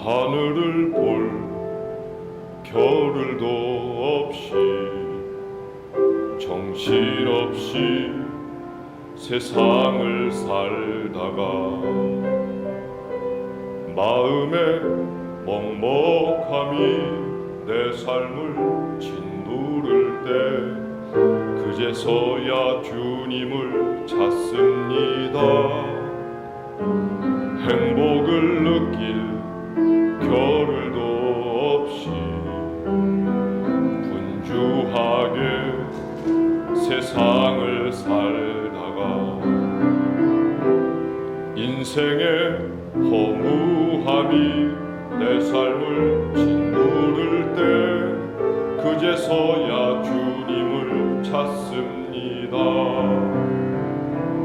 하늘을 볼 겨를도 없이 정신없이 세상을 살다가 마음의 먹먹함이 내 삶을 짓누를 때 그제서야 주님을 찾습니다. 행복을 느낄 겨를도 없이 분주하게 세상을 살다가 인생의 허무함이 내 삶을 짓누를 때 그제서야 주님을 찾습니다.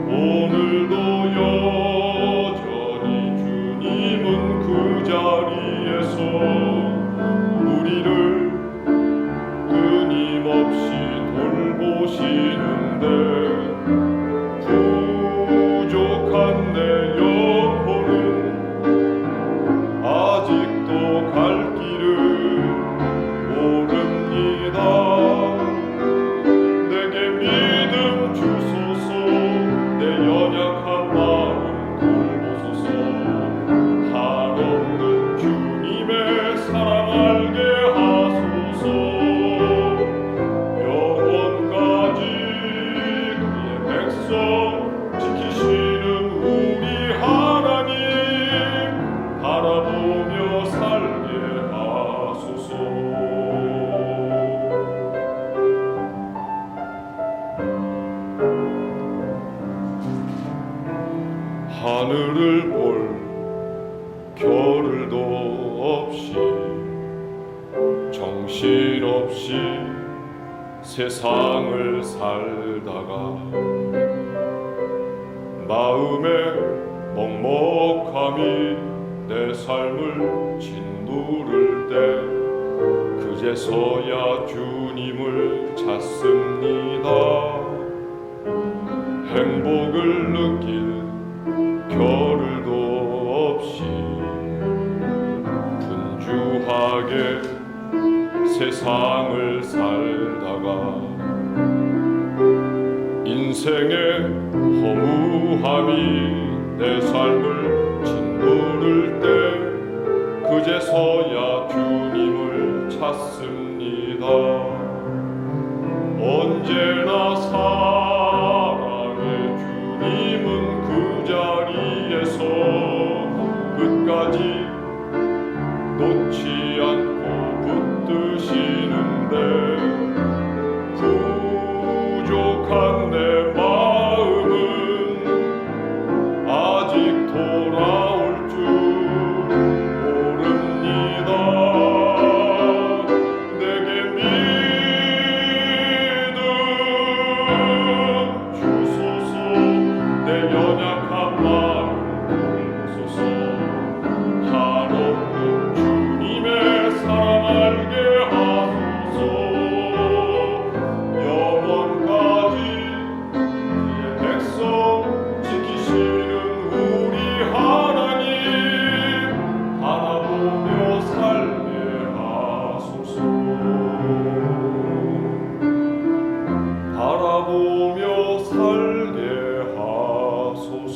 오늘도 여전히 주님은 그 자리에서 우리를 끊임없이 돌보시는데 부족한 내 영혼은 아직도 갈 길을 모릅니다. 내게 믿음 주소서. 내 연약한 마음 돌보소서. 한없는 주님의 사랑 알게 하소서. 영원까지 그의 백성 지키시는 우리 하나님 바라보며 살게 하소서. 하늘을 볼 겨를도 없이 정신없이 세상을 살다가 마음의 먹먹함이 내 삶을 짓누를 때 그제서야 주님을 찾습니다. 행복을 느낄 겨를도 없이 분주하게 세상을 살다가 인생의 허무함이 내 삶을 짓누를 때 그제서야 주님을 찾습니다. 언제나 사랑의 주님은 그 자리에서 끝까지 놓지 않고 붙드시는데 부족한 내 마음은 아직 돌아올 줄 모릅니다. 내게 믿음 주소서. 내 연약한 마음 돌보소서. 한없는 주님의 사랑 알게 하소서. 영원까지 그의 백성 지키시는 우리 하나님 바라보며 살게 하소서. 바라보며 살게 하소서.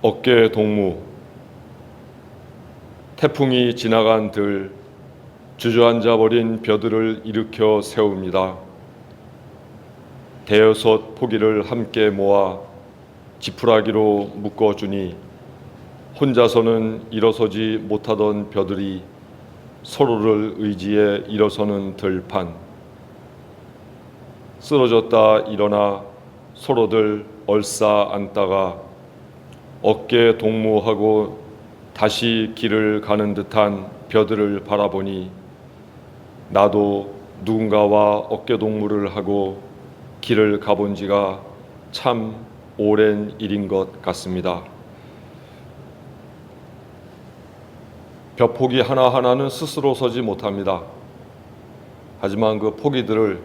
어깨 동무. 태풍이 지나간 들 주저앉아 버린 벼들을 일으켜 세웁니다. 대여섯 포기를 함께 모아 지푸라기로 묶어주니 혼자서는 일어서지 못하던 벼들이 서로를 의지해 일어서는 들판. 쓰러졌다 일어나 서로들 얼싸 앉다가 어깨 동무하고 다시 길을 가는 듯한 벼들을 바라보니 나도 누군가와 어깨 동무를 하고 길을 가본 지가 참 오랜 일인 것 같습니다. 벼포기 하나하나는 스스로 서지 못합니다. 하지만 그 포기들을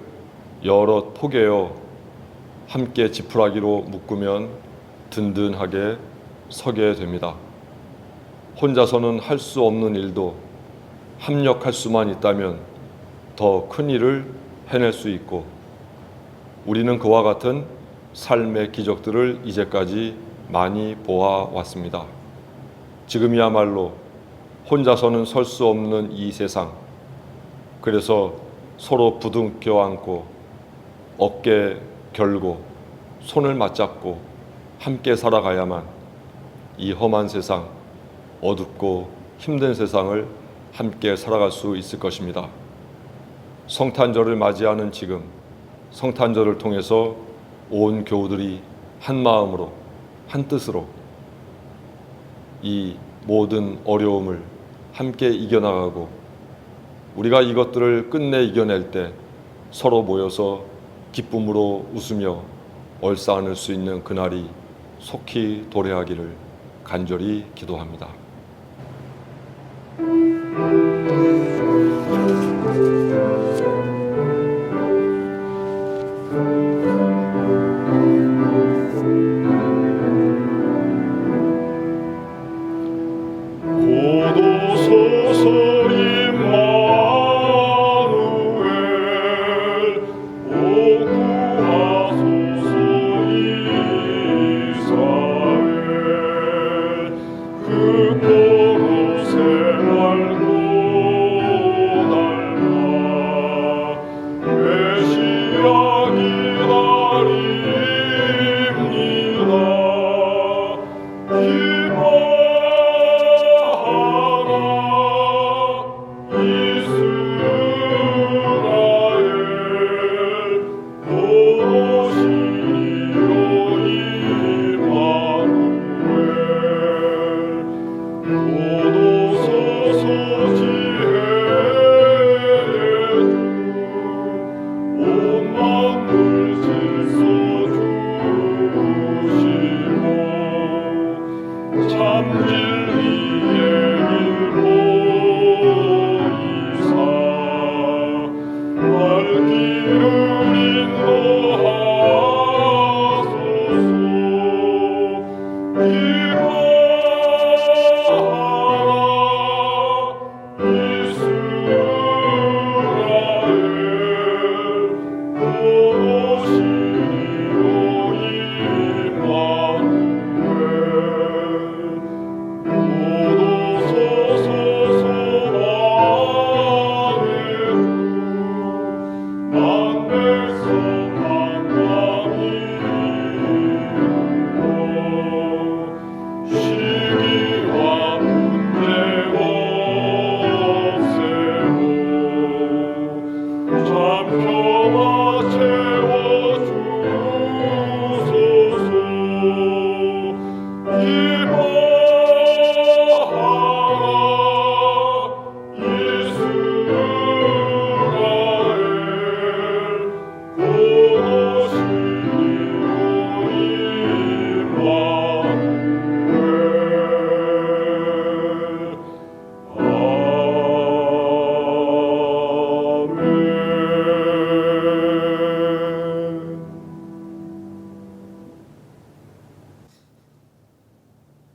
여럿 포개어 함께 지푸라기로 묶으면 든든하게 서게 됩니다. 혼자서는 할 수 없는 일도 합력할 수만 있다면 더 큰 일을 해낼 수 있고, 우리는 그와 같은 삶의 기적들을 이제까지 많이 보아왔습니다. 지금이야말로 혼자서는 설 수 없는 이 세상, 그래서 서로 부둥켜 안고 어깨 결고 손을 맞잡고 함께 살아가야만 이 험한 세상, 어둡고 힘든 세상을 함께 살아갈 수 있을 것입니다. 성탄절을 맞이하는 지금, 성탄절을 통해서 온 교우들이 한 마음으로, 한 뜻으로 이 모든 어려움을 함께 이겨나가고, 우리가 이것들을 끝내 이겨낼 때 서로 모여서 기쁨으로 웃으며 얼싸 안을 수 있는 그날이 속히 도래하기를 간절히 기도합니다.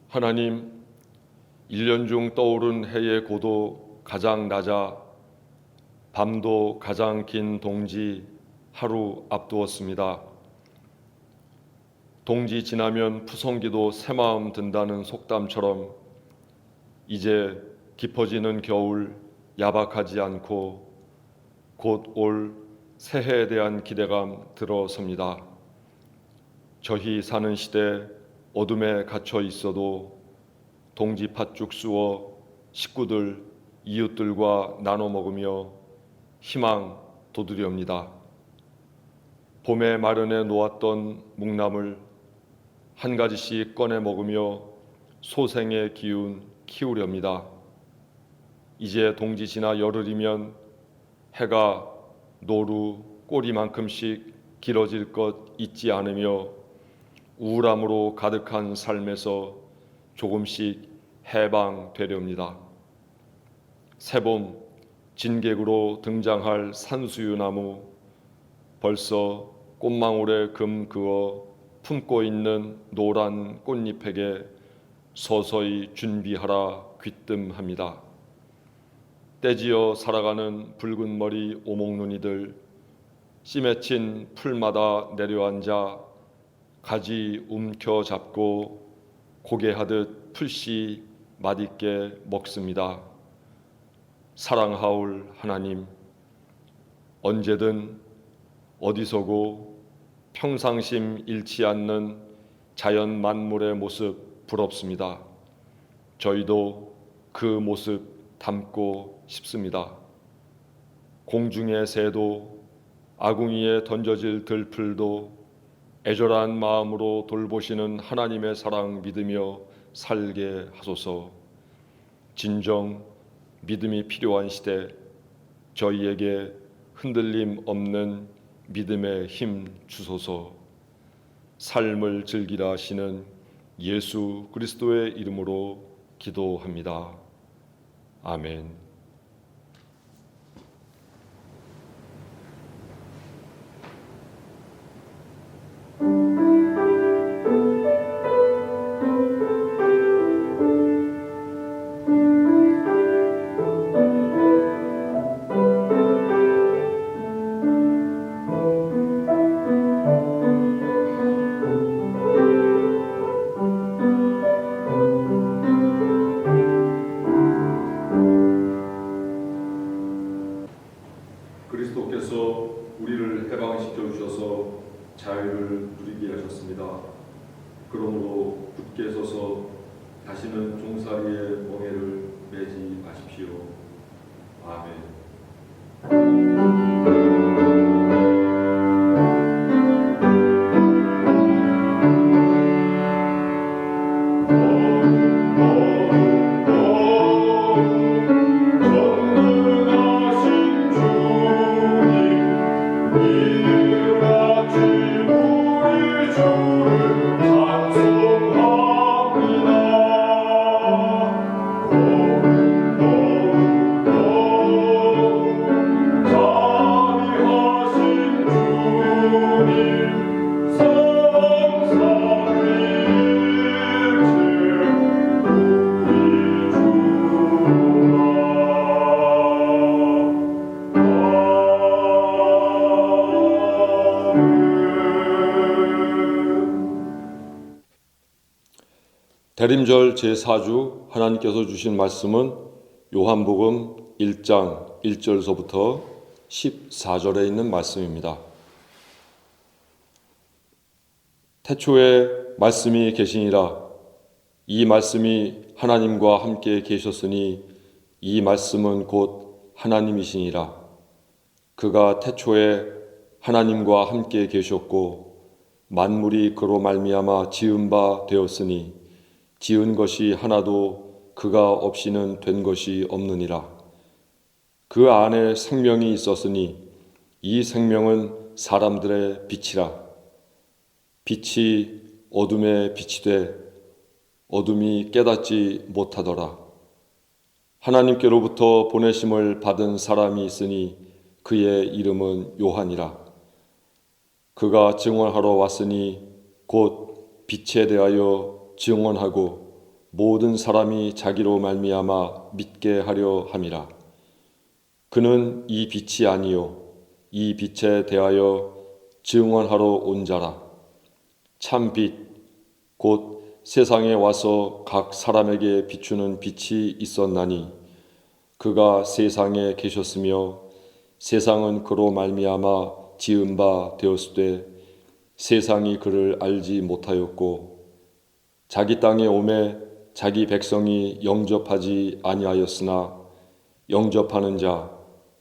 하나님, 1년 중 떠오른 해의 고도 가장 낮아 밤도 가장 긴 동지 하루 앞두었습니다. 동지 지나면 푸성기도 새마음 든다는 속담처럼 이제 깊어지는 겨울 야박하지 않고 곧 올 새해에 대한 기대감 들어섭니다. 저희 사는 시대 어둠에 갇혀 있어도 동지 팥죽 쑤어 식구들, 이웃들과 나눠 먹으며 희망 돋우렵니다. 봄에 마련해 놓았던 묵나물 한 가지씩 꺼내 먹으며 소생의 기운 키우렵니다. 이제 동지 지나 열흘이면 해가 노루 꼬리만큼씩 길어질 것 잊지 않으며 우울함으로 가득한 삶에서 조금씩 해방되렵니다. 새봄 진객으로 등장할 산수유나무, 벌써 꽃망울에 금 그어 품고 있는 노란 꽃잎에게 서서히 준비하라 귀뜸합니다. 떼지어 살아가는 붉은 머리 오목눈이들, 씨 맺힌 풀마다 내려앉아 가지 움켜잡고 고개하듯 풀씨 맛있게 먹습니다. 사랑하올 하나님, 언제든 어디서고 평상심 잃지 않는 자연 만물의 모습 부럽습니다. 저희도 그 모습 담고 싶습니다. 공중의 새도 아궁이에 던져질 들풀도 애절한 마음으로 돌보시는 하나님의 사랑 믿으며 살게 하소서. 진정 믿음이 필요한 시대, 저희에게 흔들림 없는 믿음의 힘 주소서. 삶을 즐기라 하시는 예수 그리스도의 이름으로 기도합니다. 아멘. 그리스도께서 우리를 해방시켜 주셔서 자유를 누리게 하셨습니다. 그러므로 굳게 서서 다시는 종살이의 멍에를 매지 마십시오. 아멘. 대림절 제4주 하나님께서 주신 말씀은 요한복음 1장 1절서부터 14절에 있는 말씀입니다. 태초에 말씀이 계시니라. 이 말씀이 하나님과 함께 계셨으니 이 말씀은 곧 하나님이시니라. 그가 태초에 하나님과 함께 계셨고 만물이 그로 말미암아 지은 바 되었으니 지은 것이 하나도 그가 없이는 된 것이 없느니라. 그 안에 생명이 있었으니 이 생명은 사람들의 빛이라. 빛이 어둠에 빛이 돼 어둠이 깨닫지 못하더라. 하나님께로부터 보내심을 받은 사람이 있으니 그의 이름은 요한이라. 그가 증언하러 왔으니 곧 빛에 대하여 증언하고 모든 사람이 자기로 말미암아 믿게 하려 함이라. 그는 이 빛이 아니요 이 빛에 대하여 증언하러 온 자라. 참 빛 곧 세상에 와서 각 사람에게 비추는 빛이 있었나니 그가 세상에 계셨으며 세상은 그로 말미암아 지은 바 되었으되 세상이 그를 알지 못하였고 자기 땅에 오매 자기 백성이 영접하지 아니하였으나 영접하는 자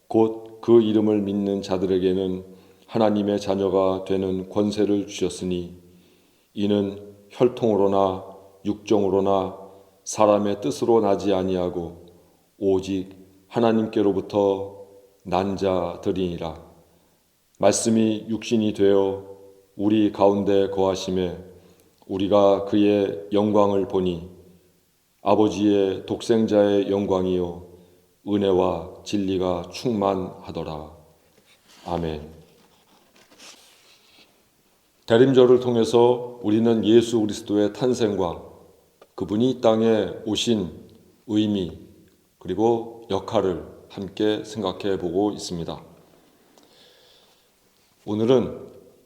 곧 그 이름을 믿는 자들에게는 하나님의 자녀가 되는 권세를 주셨으니 이는 혈통으로나 육정으로나 사람의 뜻으로 나지 아니하고 오직 하나님께로부터 난 자들이니라. 말씀이 육신이 되어 우리 가운데 거하심에 우리가 그의 영광을 보니 아버지의 독생자의 영광이요 은혜와 진리가 충만하더라. 아멘. 대림절을 통해서 우리는 예수 그리스도의 탄생과 그분이 이 땅에 오신 의미 그리고 역할을 함께 생각해 보고 있습니다. 오늘은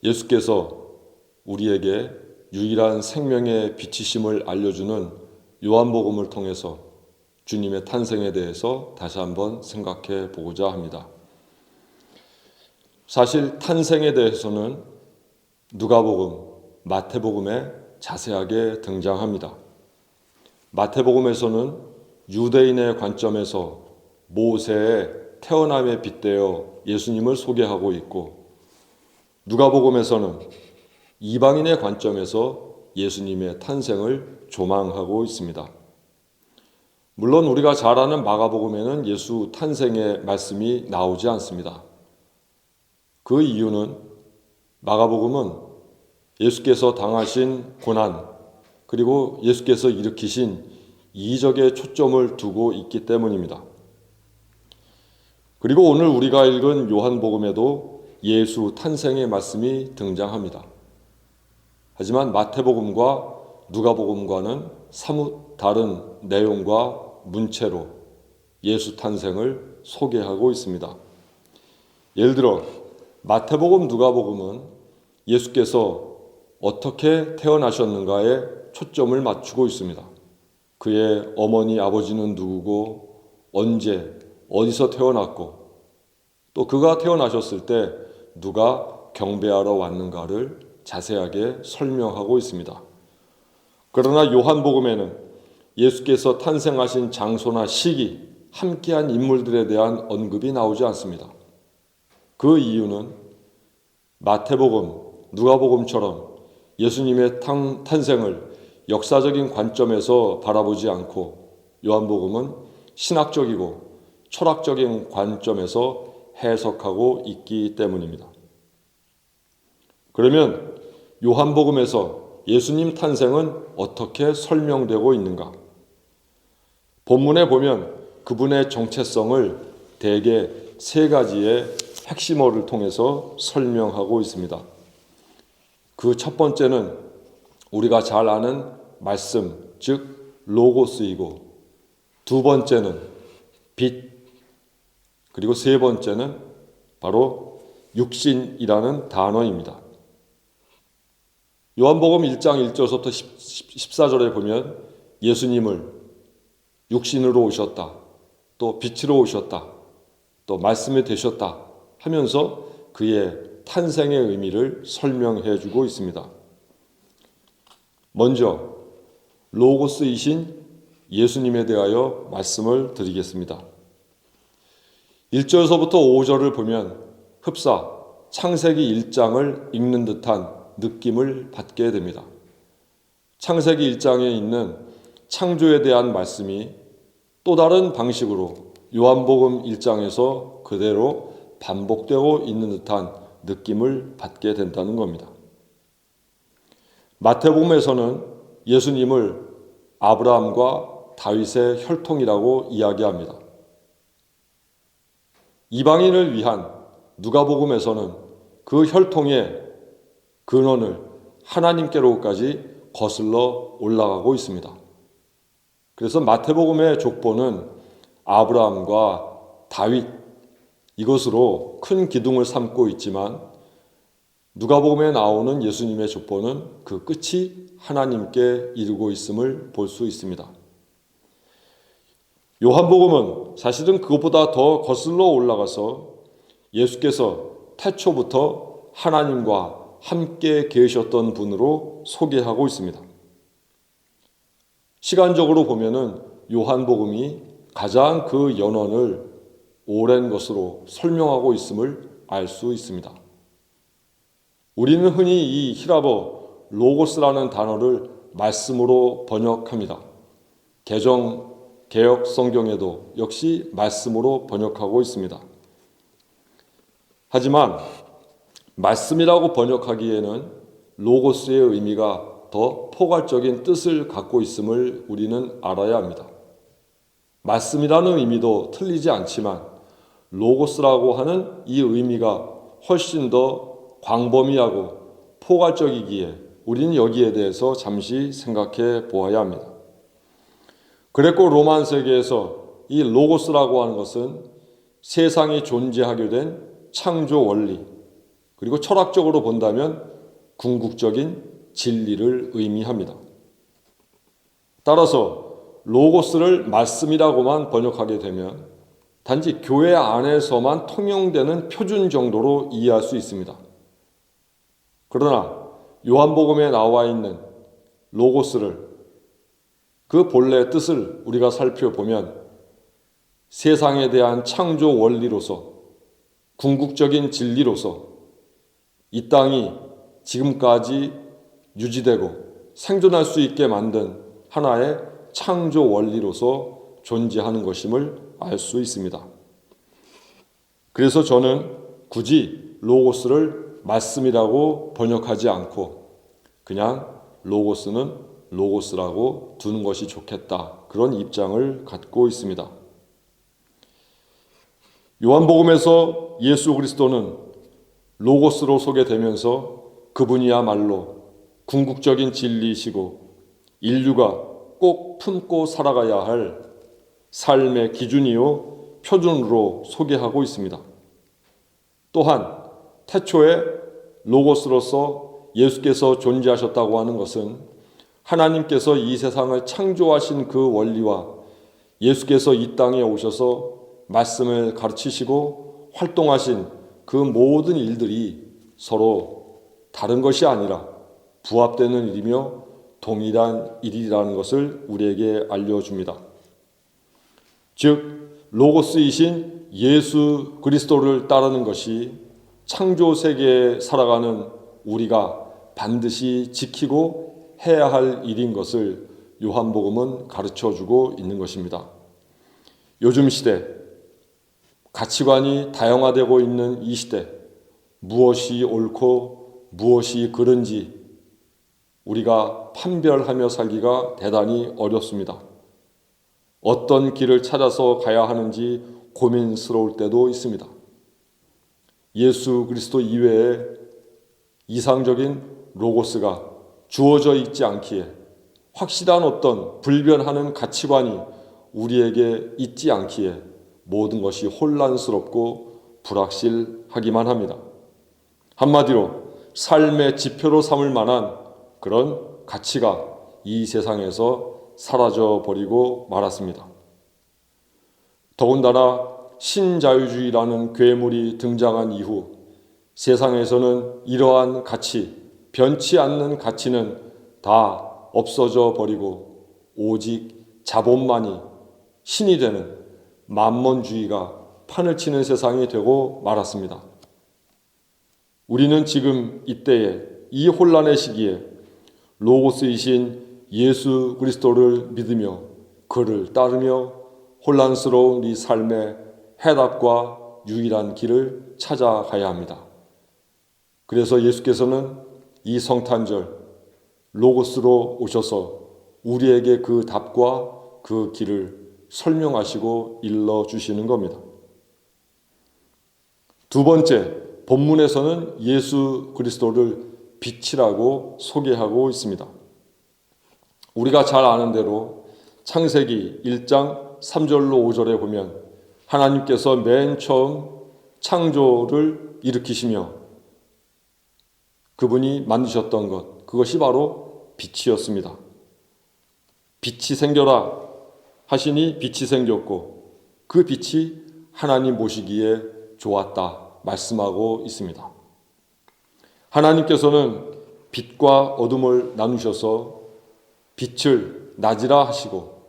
예수께서 우리에게 유일한 생명의 빛이심을 알려주는 요한복음을 통해서 주님의 탄생에 대해서 다시 한번 생각해 보고자 합니다. 사실 탄생에 대해서는 누가복음, 마태복음에 자세하게 등장합니다. 마태복음에서는 유대인의 관점에서 모세의 태어남에 빗대어 예수님을 소개하고 있고, 누가복음에서는 이방인의 관점에서 예수님의 탄생을 조망하고 있습니다. 물론 우리가 잘 아는 마가복음에는 예수 탄생의 말씀이 나오지 않습니다. 그 이유는 마가복음은 예수께서 당하신 고난 그리고 예수께서 일으키신 이적에 초점을 두고 있기 때문입니다. 그리고 오늘 우리가 읽은 요한복음에도 예수 탄생의 말씀이 등장합니다. 하지만 마태복음과 누가복음과는 사뭇 다른 내용과 문체로 예수 탄생을 소개하고 있습니다. 예를 들어 마태복음, 누가복음은 예수께서 어떻게 태어나셨는가에 초점을 맞추고 있습니다. 그의 어머니, 아버지는 누구고 언제, 어디서 태어났고 또 그가 태어나셨을 때 누가 경배하러 왔는가를 자세하게 설명하고 있습니다. 그러나 요한복음에는 예수께서 탄생하신 장소나 시기, 함께한 인물들에 대한 언급이 나오지 않습니다. 그 이유는 마태복음, 누가복음처럼 예수님의 탄생을 역사적인 관점에서 바라보지 않고 요한복음은 신학적이고 철학적인 관점에서 해석하고 있기 때문입니다. 그러면 요한복음에서 예수님 탄생은 어떻게 설명되고 있는가? 본문에 보면 그분의 정체성을 대개 세 가지의 핵심어를 통해서 설명하고 있습니다. 그 첫 번째는 우리가 잘 아는 말씀, 즉 로고스이고, 두 번째는 빛, 그리고 세 번째는 바로 육신이라는 단어입니다. 요한복음 1장 1절부터 14절에 보면 예수님을 육신으로 오셨다, 또 빛으로 오셨다, 또 말씀이 되셨다 하면서 그의 탄생의 의미를 설명해 주고 있습니다. 먼저 로고스이신 예수님에 대하여 말씀을 드리겠습니다. 1절서부터 5절을 보면 흡사 창세기 1장을 읽는 듯한 느낌을 받게 됩니다. 창세기 1장에 있는 창조에 대한 말씀이 또 다른 방식으로 요한복음 1장에서 그대로 반복되고 있는 듯한 느낌을 받게 된다는 겁니다. 마태복음에서는 예수님을 아브라함과 다윗의 혈통이라고 이야기합니다. 이방인을 위한 누가복음에서는 그 혈통의 근원을 하나님께로까지 거슬러 올라가고 있습니다. 그래서 마태복음의 족보는 아브라함과 다윗 이것으로 큰 기둥을 삼고 있지만 누가복음에 나오는 예수님의 족보는 그 끝이 하나님께 이르고 있음을 볼 수 있습니다. 요한복음은 사실은 그것보다 더 거슬러 올라가서 예수께서 태초부터 하나님과 함께 계셨던 분으로 소개하고 있습니다. 시간적으로 보면은 요한복음이 가장 그 연원을 오랜 것으로 설명하고 있음을 알 수 있습니다. 우리는 흔히 이 히라버 로고스라는 단어를 말씀으로 번역합니다. 개역 성경에도 역시 말씀으로 번역하고 있습니다. 하지만 말씀이라고 번역하기에는 로고스의 의미가 더 포괄적인 뜻을 갖고 있음을 우리는 알아야 합니다. 말씀이라는 의미도 틀리지 않지만 로고스라고 하는 이 의미가 훨씬 더 광범위하고 포괄적이기에 우리는 여기에 대해서 잠시 생각해 보아야 합니다. 그레코 로만 세계에서 이 로고스라고 하는 것은 세상이 존재하게 된 창조 원리, 그리고 철학적으로 본다면 궁극적인 진리를 의미합니다. 따라서 로고스를 말씀이라고만 번역하게 되면 단지 교회 안에서만 통용되는 표준 정도로 이해할 수 있습니다. 그러나 요한복음에 나와 있는 로고스를, 그 본래 뜻을 우리가 살펴보면 세상에 대한 창조 원리로서, 궁극적인 진리로서 이 땅이 지금까지 유지되고 생존할 수 있게 만든 하나의 창조 원리로서 존재하는 것임을 알 수 있습니다. 그래서 저는 굳이 로고스를 말씀이라고 번역하지 않고 그냥 로고스는 로고스라고 두는 것이 좋겠다, 그런 입장을 갖고 있습니다. 요한복음에서 예수 그리스도는 로고스로 소개되면서 그분이야말로 궁극적인 진리이시고 인류가 꼭 품고 살아가야 할 삶의 기준이요 표준으로 소개하고 있습니다. 또한 태초에 로고스로서 예수께서 존재하셨다고 하는 것은 하나님께서 이 세상을 창조하신 그 원리와 예수께서 이 땅에 오셔서 말씀을 가르치시고 활동하신 그 모든 일들이 서로 다른 것이 아니라 부합되는 일이며 동일한 일이라는 것을 우리에게 알려줍니다. 즉 로고스이신 예수 그리스도를 따르는 것이 창조 세계에 살아가는 우리가 반드시 지키고 해야 할 일인 것을 요한복음은 가르쳐주고 있는 것입니다. 요즘 시대 가치관이 다양화되고 있는 이 시대, 무엇이 옳고 무엇이 그른지 우리가 판별하며 살기가 대단히 어렵습니다. 어떤 길을 찾아서 가야 하는지 고민스러울 때도 있습니다. 예수 그리스도 이외에 이상적인 로고스가 주어져 있지 않기에 확실한 어떤 불변하는 가치관이 우리에게 있지 않기에 모든 것이 혼란스럽고 불확실하기만 합니다. 한마디로 삶의 지표로 삼을 만한 그런 가치가 이 세상에서 사라져버리고 말았습니다. 더군다나 신자유주의라는 괴물이 등장한 이후 세상에서는 이러한 가치, 변치 않는 가치는 다 없어져 버리고 오직 자본만이 신이 되는 만몬주의가 판을 치는 세상이 되고 말았습니다. 우리는 지금 이때에 이 혼란의 시기에 로고스이신 예수 그리스도를 믿으며 그를 따르며 혼란스러운 이 삶의 해답과 유일한 길을 찾아가야 합니다. 그래서 예수께서는 이 성탄절 로고스로 오셔서 우리에게 그 답과 그 길을 설명하시고 일러주시는 겁니다. 두 번째, 본문에서는 예수 그리스도를 빛이라고 소개하고 있습니다. 우리가 잘 아는 대로 창세기 1장 3절로 5절에 보면 하나님께서 맨 처음 창조를 일으키시며 그분이 만드셨던 것, 그것이 바로 빛이었습니다. 빛이 생겨라 하시니 빛이 생겼고 그 빛이 하나님 보시기에 좋았다 말씀하고 있습니다. 하나님께서는 빛과 어둠을 나누셔서 빛을 낮이라 하시고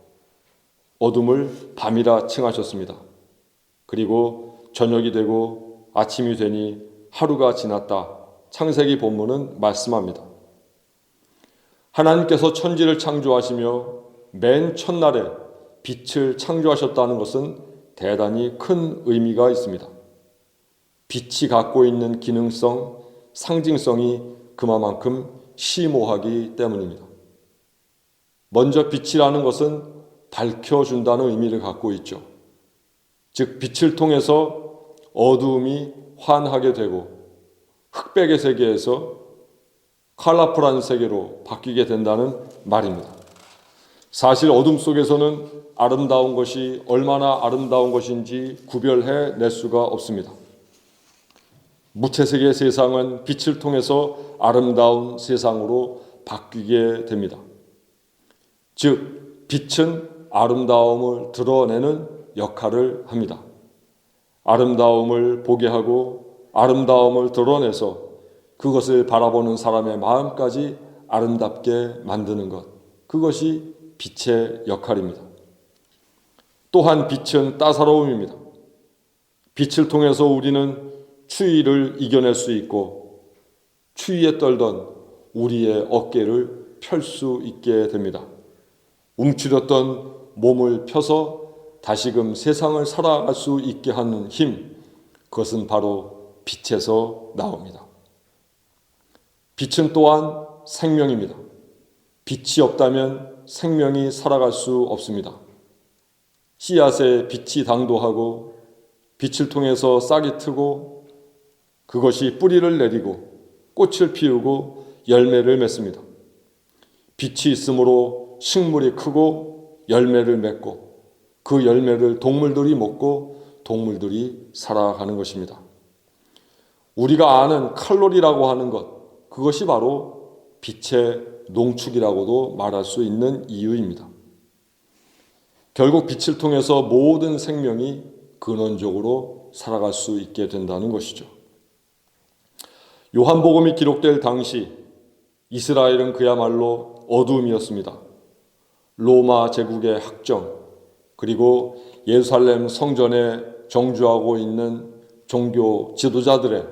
어둠을 밤이라 칭하셨습니다. 그리고 저녁이 되고 아침이 되니 하루가 지났다. 창세기 본문은 말씀합니다. 하나님께서 천지를 창조하시며 맨 첫날에 빛을 창조하셨다는 것은 대단히 큰 의미가 있습니다. 빛이 갖고 있는 기능성, 상징성이 그만큼 심오하기 때문입니다. 먼저 빛이라는 것은 밝혀준다는 의미를 갖고 있죠. 즉 빛을 통해서 어두움이 환하게 되고 흑백의 세계에서 컬러풀한 세계로 바뀌게 된다는 말입니다. 사실 어둠 속에서는 아름다운 것이 얼마나 아름다운 것인지 구별해 낼 수가 없습니다. 무채색의 세상은 빛을 통해서 아름다운 세상으로 바뀌게 됩니다. 즉 빛은 아름다움을 드러내는 역할을 합니다. 아름다움을 보게 하고 아름다움을 드러내서 그것을 바라보는 사람의 마음까지 아름답게 만드는 것, 그것이 빛의 역할입니다. 또한 빛은 따사로움입니다. 빛을 통해서 우리는 추위를 이겨낼 수 있고 추위에 떨던 우리의 어깨를 펼 수 있게 됩니다. 움츠렸던 몸을 펴서 다시금 세상을 살아갈 수 있게 하는 힘, 그것은 바로 빛에서 나옵니다. 빛은 또한 생명입니다. 빛이 없다면 생명이 살아갈 수 없습니다. 씨앗에 빛이 당도하고 빛을 통해서 싹이 트고 그것이 뿌리를 내리고 꽃을 피우고 열매를 맺습니다. 빛이 있으므로 식물이 크고 열매를 맺고 그 열매를 동물들이 먹고 동물들이 살아가는 것입니다. 우리가 아는 칼로리라고 하는 것, 그것이 바로 빛의 농축이라고도 말할 수 있는 이유입니다. 결국 빛을 통해서 모든 생명이 근원적으로 살아갈 수 있게 된다는 것이죠. 요한복음이 기록될 당시 이스라엘은 그야말로 어두움이었습니다. 로마 제국의 학정, 그리고 예루살렘 성전에 정주하고 있는 종교 지도자들의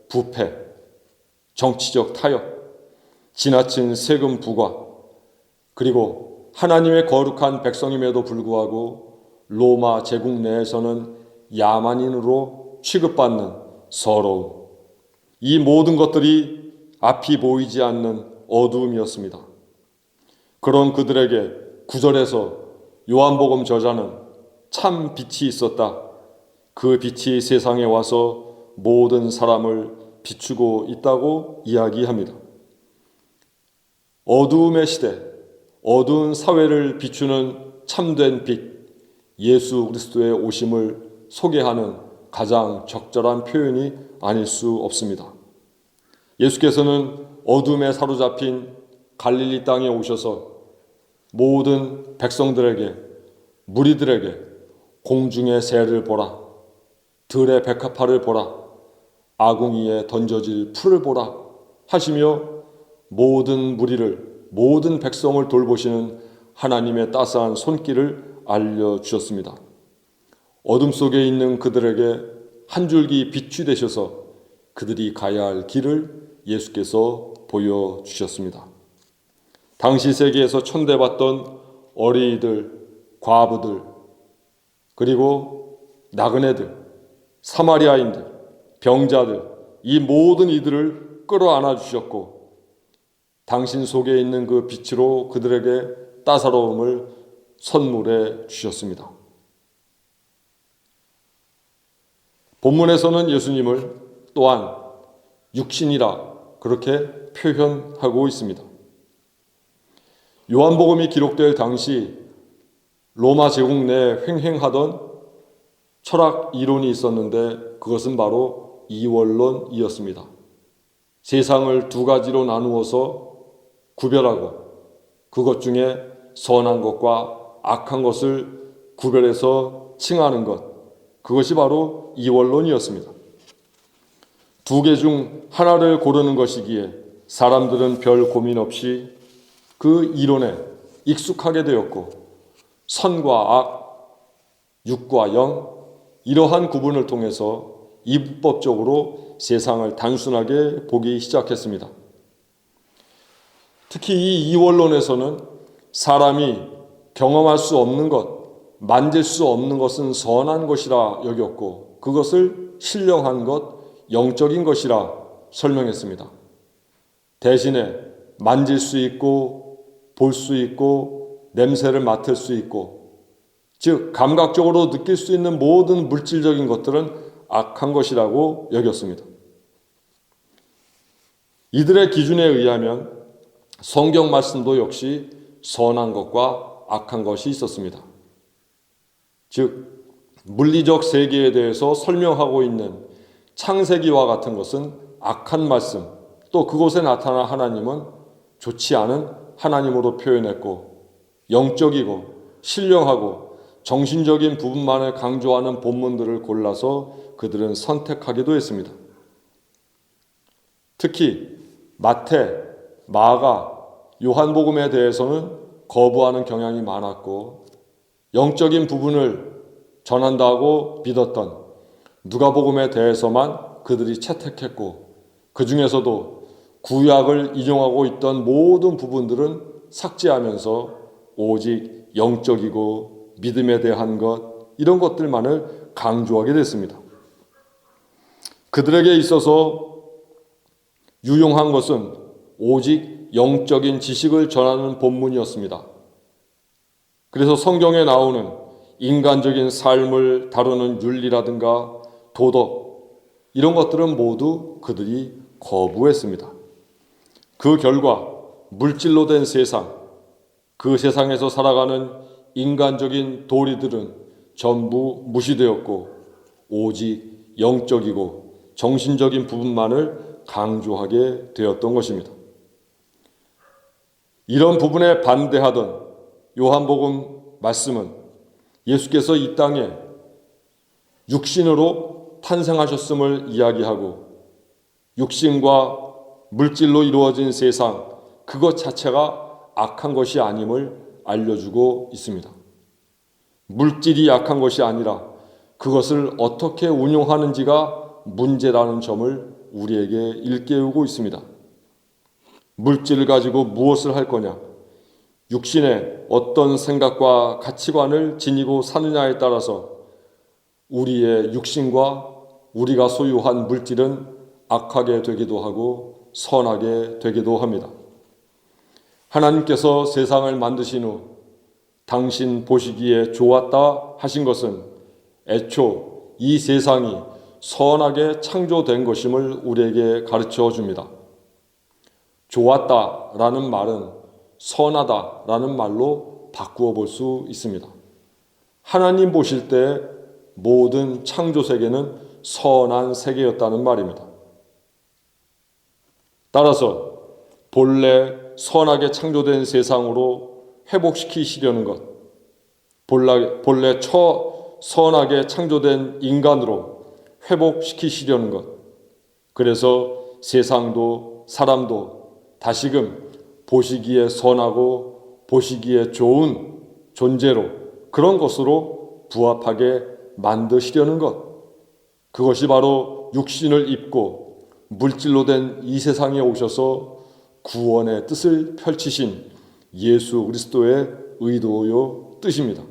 부패, 정치적 타협, 지나친 세금 부과, 그리고 하나님의 거룩한 백성임에도 불구하고 로마 제국 내에서는 야만인으로 취급받는 서러움, 이 모든 것들이 앞이 보이지 않는 어두움이었습니다. 그런 그들에게 9절에서 요한복음 저자는 참 빛이 있었다. 그 빛이 세상에 와서 모든 사람을 비추고 있다고 이야기합니다. 어두움의 시대, 어두운 사회를 비추는 참된 빛, 예수 그리스도의 오심을 소개하는 가장 적절한 표현이 아닐 수 없습니다. 예수께서는 어둠에 사로잡힌 갈릴리 땅에 오셔서 모든 백성들에게, 무리들에게 공중의 새를 보라, 들의 백합화를 보라, 아궁이에 던져질 풀을 보라 하시며 모든 무리를, 모든 백성을 돌보시는 하나님의 따스한 손길을 알려주셨습니다. 어둠 속에 있는 그들에게 한 줄기 빛이 되셔서 그들이 가야 할 길을 예수께서 보여주셨습니다. 당시 세계에서 천대받던 어린이들, 과부들, 그리고 나그네들, 사마리아인들, 병자들, 이 모든 이들을 끌어안아 주셨고 당신 속에 있는 그 빛으로 그들에게 따사로움을 선물해 주셨습니다. 본문에서는 예수님을 또한 육신이라 그렇게 표현하고 있습니다. 요한복음이 기록될 당시 로마 제국 내에 횡행하던 철학 이론이 있었는데 그것은 바로 이원론이었습니다. 세상을 두 가지로 나누어서 구별하고 그것 중에 선한 것과 악한 것을 구별해서 칭하는 것, 그것이 바로 이원론이었습니다. 두 개 중 하나를 고르는 것이기에 사람들은 별 고민 없이 그 이론에 익숙하게 되었고 선과 악, 육과 영, 이러한 구분을 통해서 이분법적으로 세상을 단순하게 보기 시작했습니다. 특히 이 이원론에서는 사람이 경험할 수 없는 것, 만질 수 없는 것은 선한 것이라 여겼고 그것을 신령한 것, 영적인 것이라 설명했습니다. 대신에 만질 수 있고 볼 수 있고 냄새를 맡을 수 있고 즉 감각적으로 느낄 수 있는 모든 물질적인 것들은 악한 것이라고 여겼습니다. 이들의 기준에 의하면 성경 말씀도 역시 선한 것과 악한 것이 있었습니다. 즉 물리적 세계에 대해서 설명하고 있는 창세기와 같은 것은 악한 말씀, 또 그곳에 나타난 하나님은 좋지 않은 하나님으로 표현했고, 영적이고 신령하고 정신적인 부분만을 강조하는 본문들을 골라서 그들은 선택하기도 했습니다. 특히 마태, 마가, 요한복음에 대해서는 거부하는 경향이 많았고, 영적인 부분을 전한다고 믿었던 누가복음에 대해서만 그들이 채택했고, 그 중에서도 구약을 인용하고 있던 모든 부분들은 삭제하면서 오직 영적이고 믿음에 대한 것, 이런 것들만을 강조하게 됐습니다. 그들에게 있어서 유용한 것은 오직 영적인 지식을 전하는 본문이었습니다. 그래서 성경에 나오는 인간적인 삶을 다루는 윤리라든가 도덕, 이런 것들은 모두 그들이 거부했습니다. 그 결과 물질로 된 세상, 그 세상에서 살아가는 인간적인 도리들은 전부 무시되었고, 오직 영적이고 정신적인 부분만을 강조하게 되었던 것입니다. 이런 부분에 반대하던 요한복음 말씀은 예수께서 이 땅에 육신으로 탄생하셨음을 이야기하고, 육신과 물질로 이루어진 세상, 그것 자체가 악한 것이 아님을 알려주고 있습니다. 물질이 악한 것이 아니라 그것을 어떻게 운용하는지가 문제라는 점을 우리에게 일깨우고 있습니다. 물질을 가지고 무엇을 할 거냐, 육신의 어떤 생각과 가치관을 지니고 사느냐에 따라서 우리의 육신과 우리가 소유한 물질은 악하게 되기도 하고 선하게 되기도 합니다. 하나님께서 세상을 만드신 후 당신 보시기에 좋았다 하신 것은 애초 이 세상이 선하게 창조된 것임을 우리에게 가르쳐 줍니다. 좋았다라는 말은 선하다라는 말로 바꾸어 볼 수 있습니다. 하나님 보실 때 모든 창조 세계는 선한 세계였다는 말입니다. 따라서 본래 선하게 창조된 세상으로 회복시키시려는 것, 본래 선하게 창조된 인간으로 회복시키시려는 것, 그래서 세상도 사람도 다시금 보시기에 선하고 보시기에 좋은 존재로, 그런 것으로 부합하게 만드시려는 것, 그것이 바로 육신을 입고 물질로 된 이 세상에 오셔서 구원의 뜻을 펼치신 예수 그리스도의 의도요 뜻입니다.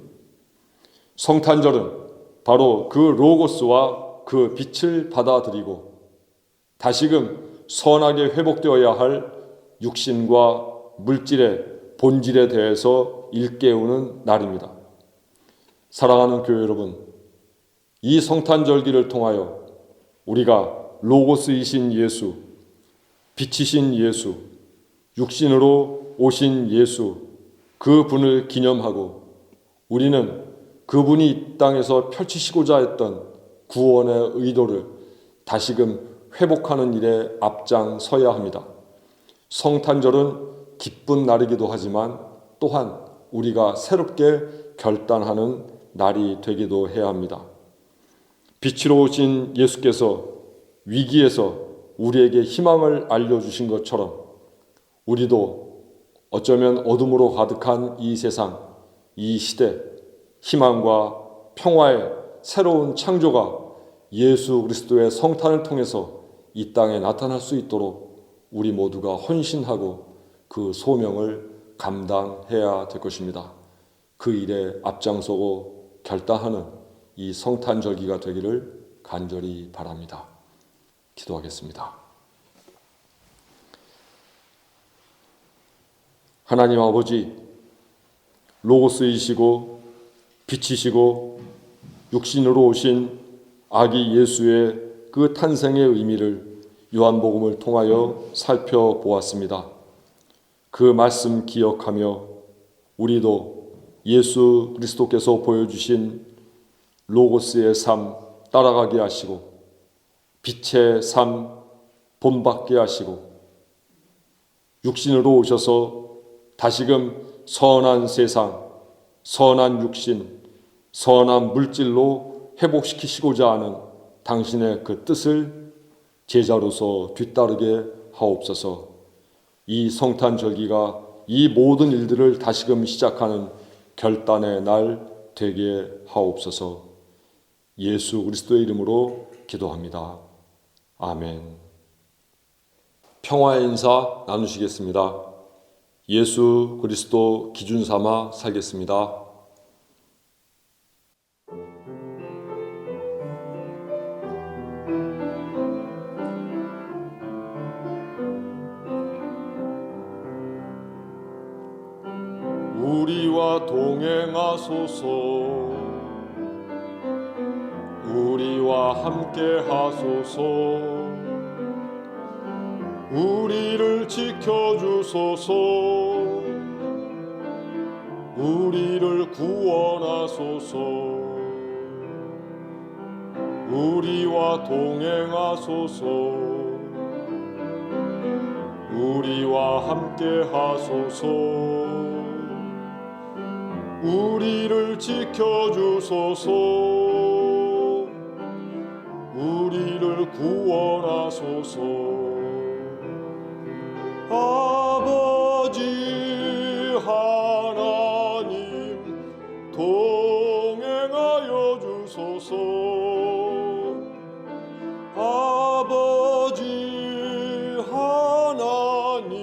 성탄절은 바로 그 로고스와 그 빛을 받아들이고 다시금 선하게 회복되어야 할 육신과 물질의 본질에 대해서 일깨우는 날입니다. 사랑하는 교회 여러분, 이 성탄절기를 통하여 우리가 로고스이신 예수, 빛이신 예수, 육신으로 오신 예수, 그 분을 기념하고 우리는 그분이 이 땅에서 펼치시고자 했던 구원의 의도를 다시금 회복하는 일에 앞장서야 합니다. 성탄절은 기쁜 날이기도 하지만 또한 우리가 새롭게 결단하는 날이 되기도 해야 합니다. 빛으로 오신 예수께서 위기에서 우리에게 희망을 알려주신 것처럼 우리도 어쩌면 어둠으로 가득한 이 세상, 이 시대, 희망과 평화의 새로운 창조가 예수 그리스도의 성탄을 통해서 이 땅에 나타날 수 있도록 우리 모두가 헌신하고 그 소명을 감당해야 될 것입니다. 그 일에 앞장서고 결단하는 이 성탄절기가 되기를 간절히 바랍니다. 기도하겠습니다. 하나님 아버지, 로고스이시고 빛이시고 육신으로 오신 아기 예수의 그 탄생의 의미를 요한복음을 통하여 살펴보았습니다. 그 말씀 기억하며 우리도 예수 그리스도께서 보여주신 로고스의 삶 따라가게 하시고 빛의 삶 본받게 하시고 육신으로 오셔서 다시금 선한 세상, 선한 육신, 선한 물질로 회복시키시고자 하는 당신의 그 뜻을 제자로서 뒤따르게 하옵소서. 이 성탄절기가 이 모든 일들을 다시금 시작하는 결단의 날 되게 하옵소서. 예수 그리스도의 이름으로 기도합니다. 아멘. 평화의 인사 나누시겠습니다. 예수 그리스도 기준 삼아 살겠습니다. 우리와 동행하소서. 우리와 함께 하소서. 우리를 지켜주소서. 우리를 구원하소서. 우리와 동행하소서. 우리와 함께 하소서. 우리를 지켜주소서. 우리를 구원하소서. 아버지 하나님 동행하여 주소서. 아버지 하나님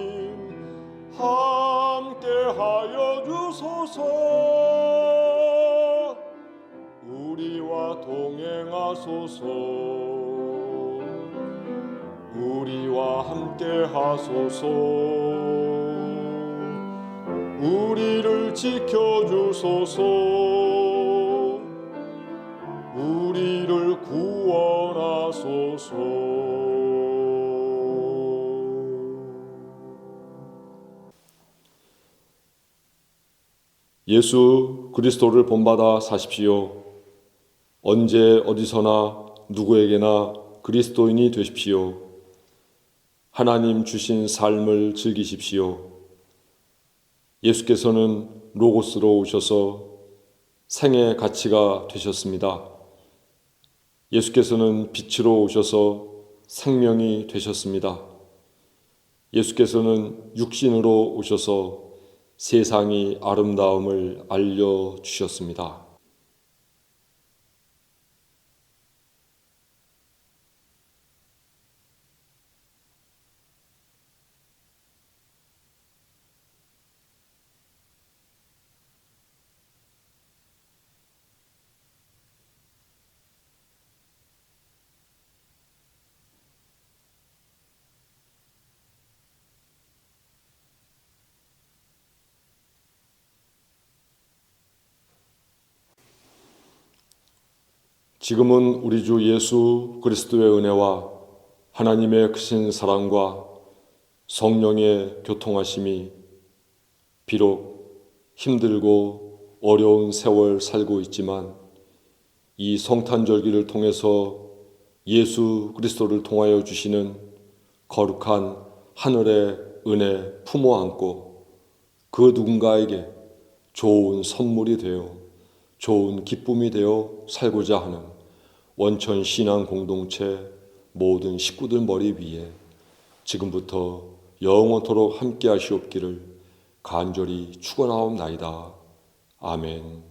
함께하여 주소서. 우리와 동행하소서. 우리와 함께 하소서. 우리를 지켜주소서. 우리를 구원하소서. 예수 그리스도를 본받아 사십시오. 언제 어디서나 누구에게나 그리스도인이 되십시오. 하나님 주신 삶을 즐기십시오. 예수께서는 로고스로 오셔서 생의 가치가 되셨습니다. 예수께서는 빛으로 오셔서 생명이 되셨습니다. 예수께서는 육신으로 오셔서 세상이 아름다움을 알려주셨습니다. 지금은 우리 주 예수 그리스도의 은혜와 하나님의 크신 사랑과 성령의 교통하심이 비록 힘들고 어려운 세월 살고 있지만 이 성탄절기를 통해서 예수 그리스도를 통하여 주시는 거룩한 하늘의 은혜 품어 안고 그 누군가에게 좋은 선물이 되어 좋은 기쁨이 되어 살고자 하는 원천 신앙 공동체 모든 식구들 머리 위에 지금부터 영원토록 함께 하시옵기를 간절히 축원하옵나이다. 아멘.